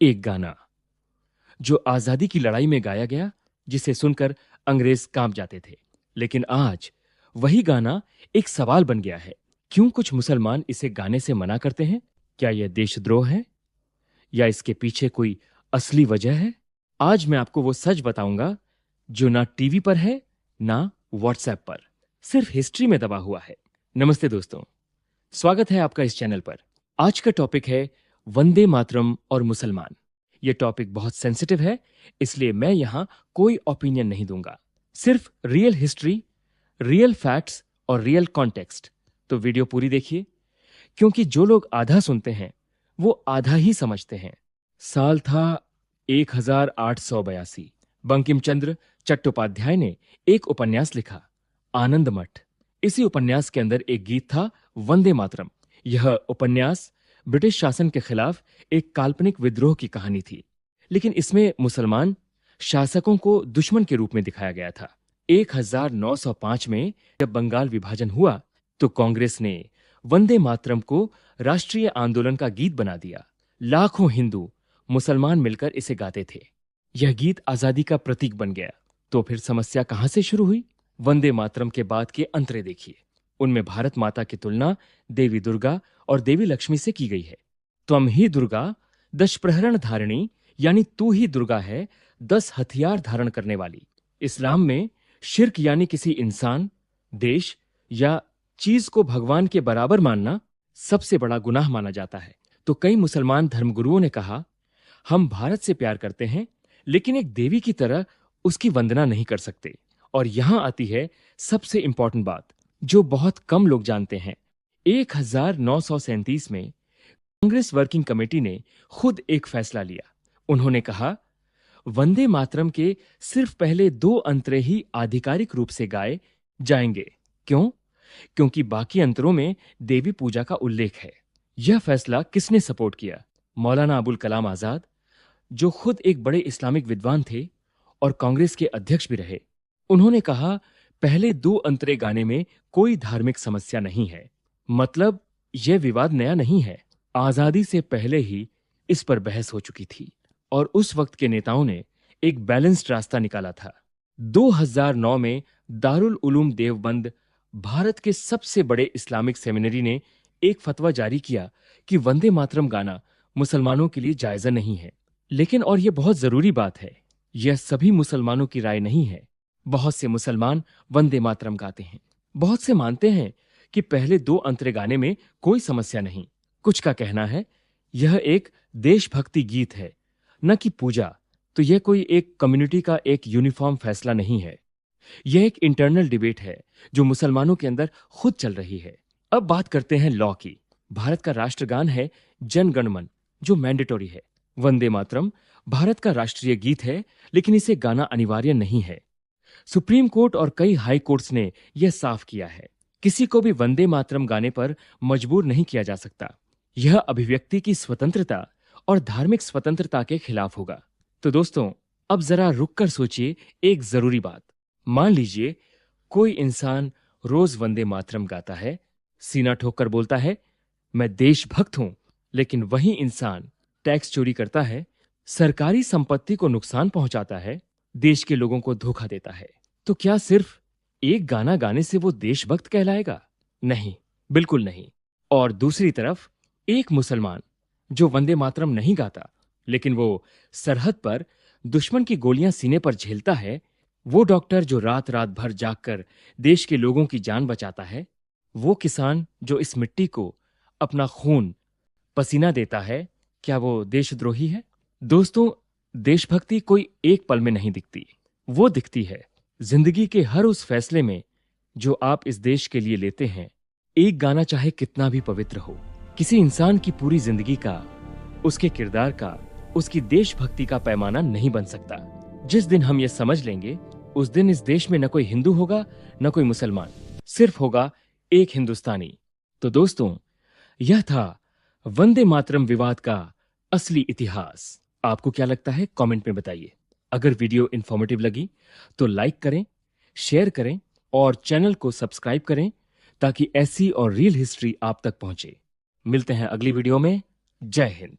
एक गाना जो आजादी की लड़ाई में गाया गया, जिसे सुनकर अंग्रेज कांप जाते थे। लेकिन आज वही गाना एक सवाल बन गया है। क्यों कुछ मुसलमान इसे गाने से मना करते हैं? क्या यह देशद्रोह है या इसके पीछे कोई असली वजह है? आज मैं आपको वो सच बताऊंगा जो ना टीवी पर है, ना व्हाट्सएप पर, सिर्फ हिस्ट्री में दबा हुआ है। नमस्ते दोस्तों, स्वागत है आपका इस चैनल पर। आज का टॉपिक है वंदे मातरम और मुसलमान। यह टॉपिक बहुत सेंसिटिव है, इसलिए मैं यहां कोई ओपिनियन नहीं दूंगा, सिर्फ रियल हिस्ट्री, रियल फैक्ट्स और रियल कॉन्टेक्स्ट। तो वीडियो पूरी देखिए, क्योंकि जो लोग आधा सुनते हैं वो आधा ही समझते हैं। साल था 1882। बंकिम चंद्र चट्टोपाध्याय ने एक उपन्यास लिखा, आनंद मठ। इसी उपन्यास के अंदर एक गीत था, वंदे मातरम। यह उपन्यास ब्रिटिश शासन के खिलाफ एक काल्पनिक विद्रोह की कहानी थी, लेकिन इसमें मुसलमान शासकों को दुश्मन के रूप में दिखाया गया था। 1905 में जब बंगाल विभाजन हुआ तो कांग्रेस ने वंदे मातरम को राष्ट्रीय आंदोलन का गीत बना दिया। लाखों हिंदू मुसलमान मिलकर इसे गाते थे। यह गीत आजादी का प्रतीक बन गया। तो फिर समस्या कहां से शुरू हुई? वंदे मातरम के बाद के अंतरे देखिए। उनमें भारत माता की तुलना देवी दुर्गा और देवी लक्ष्मी से की गई है। त्वम ही दुर्गा दश प्रहरण धारिणी, यानी तू ही दुर्गा है 10 हथियार धारण करने वाली। इस्लाम में शिर्क यानी किसी इंसान, देश या चीज को भगवान के बराबर मानना सबसे बड़ा गुनाह माना जाता है। तो कई मुसलमान धर्मगुरुओं ने कहा, हम भारत से प्यार करते हैं, लेकिन एक देवी की तरह उसकी वंदना नहीं कर सकते। और यहां आती है सबसे इंपॉर्टेंट बात, जो बहुत कम लोग जानते हैं। 1937 में कांग्रेस वर्किंग कमेटी ने खुद एक फैसला लिया। उन्होंने कहा, वंदे मातरम के सिर्फ पहले 2 अंतरे ही आधिकारिक रूप से गाए जाएंगे। क्यों? क्योंकि बाकी अंतरों में देवी पूजा का उल्लेख है। यह फैसला किसने सपोर्ट किया? मौलाना अबुल कलाम आजाद, जो खुद एक बड़े इस्लामिक विद्वान थे और कांग्रेस के अध्यक्ष भी रहे। उन्होंने कहा, पहले 2 अंतरे गाने में कोई धार्मिक समस्या नहीं है। मतलब यह विवाद नया नहीं है। आजादी से पहले ही इस पर बहस हो चुकी थी और उस वक्त के नेताओं ने एक बैलेंस्ड रास्ता निकाला था। 2009 में दारुल उलूम देवबंद, भारत के सबसे बड़े इस्लामिक सेमिनरी ने एक फतवा जारी किया कि वंदे मातरम गाना मुसलमानों के लिए जायजा नहीं है। लेकिन और यह बहुत जरूरी बात है, यह सभी मुसलमानों की राय नहीं है। बहुत से मुसलमान वंदे मातरम गाते हैं। बहुत से मानते हैं कि पहले 2 अंतरे गाने में कोई समस्या नहीं। कुछ का कहना है यह एक देशभक्ति गीत है, न कि पूजा। तो यह कोई एक कम्युनिटी का एक यूनिफॉर्म फैसला नहीं है। यह एक इंटरनल डिबेट है जो मुसलमानों के अंदर खुद चल रही है। अब बात करते हैं लॉ की। भारत का राष्ट्रगान है जन गण मन, जो मैंडेटरी है। वंदे मातरम भारत का राष्ट्रीय गीत है, लेकिन इसे गाना अनिवार्य नहीं है। सुप्रीम कोर्ट और कई हाई कोर्ट्स ने यह साफ किया है। किसी को भी वंदे मातरम गाने पर मजबूर नहीं किया जा सकता। यह अभिव्यक्ति की स्वतंत्रता और धार्मिक स्वतंत्रता के खिलाफ होगा। तो दोस्तों, अब जरा रुककर सोचिए एक जरूरी बात। मान लीजिए कोई इंसान रोज वंदे मातरम गाता है, सीना ठोककर बोलता है, मैं देशभक्त हूं, लेकिन वही इंसान टैक्स चोरी करता है, सरकारी संपत्ति को नुकसान पहुंचाता है, देश के लोगों को धोखा देता है। तो क्या सिर्फ एक गाना गाने से वो देशभक्त कहलाएगा? नहीं, बिल्कुल नहीं। और दूसरी तरफ एक मुसलमान जो वंदे मातरम नहीं गाता, लेकिन वो सरहद पर दुश्मन की गोलियां सीने पर झेलता है, वो डॉक्टर जो रात रात भर जागकर देश के लोगों की जान बचाता है, वो किसान जो इस मिट्टी को अपना खून पसीना देता है, क्या वो देशद्रोही है? दोस्तों, देशभक्ति कोई एक पल में नहीं दिखती। वो दिखती है जिंदगी के हर उस फैसले में जो आप इस देश के लिए लेते हैं। एक गाना चाहे कितना भी पवित्र हो, किसी इंसान की पूरी जिंदगी का, उसके किरदार का, उसकी देशभक्ति का पैमाना नहीं बन सकता। जिस दिन हम ये समझ लेंगे, उस दिन इस देश में न कोई हिंदू होगा, न कोई मुसलमान, सिर्फ होगा एक हिंदुस्तानी। तो दोस्तों, यह था वंदे मातरम विवाद का असली इतिहास। आपको क्या लगता है? कमेंट में बताइए। अगर वीडियो इंफॉर्मेटिव लगी तो लाइक करें, शेयर करें और चैनल को सब्सक्राइब करें, ताकि ऐसी और रियल हिस्ट्री आप तक पहुंचे। मिलते हैं अगली वीडियो में। जय हिंद।